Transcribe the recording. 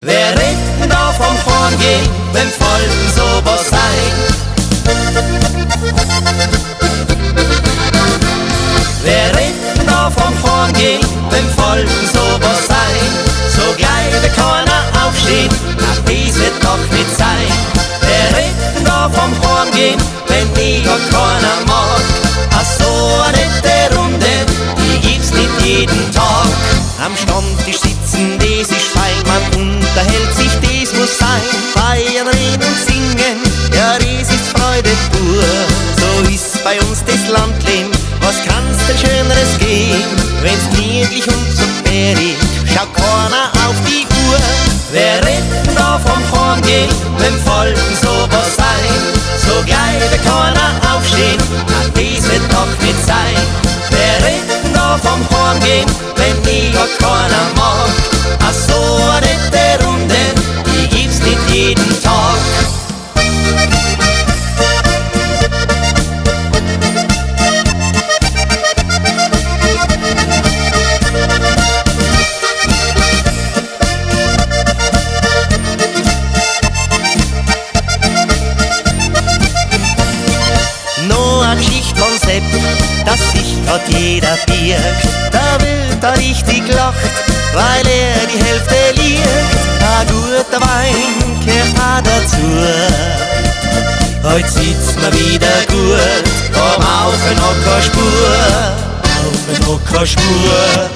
Wer redet denn da vom Heimgehen, wenn Folgen sowas sein? Wer redet denn da vom Heimgehen, wenn Folgen sowas sein? So gleich will keiner aufstehen, na dies wird doch nicht sein. Wer redet denn da vom Heimgehen, wenn die gar keiner mag? Ach so eine nette Runde, die gibt's nicht jeden Tag. Am Stammtisch sitzen, das ist fein, man unterhält sich, das muss sein. Feiern, reden und singen, ja das ist Freude pur. So ist bei uns das Landleben, was kann's denn Schöneres geben? Wenn's niedlich und so bärig, schaut keiner auf die Uhr. Wer redet denn da vom Heimgehen, wenn Folgen sowas sein? So gleich will keiner aufstehen, na das wird doch nicht sein. Wer redet denn da vom Heimgehen, wenn die gar keiner mag? Ach so eine nette Runde, die gibt's nicht jeden Tag. Noch eine Geschichte von Sepp, dass sich grad jeder birgt. Da wird er richtig lacht, weil er die Hälfte liegt. Ein guter Wein gehört auch dazu. Heut sitzt mir wieder gut, komm auf noch keine Spur. Auf noch keine Spur.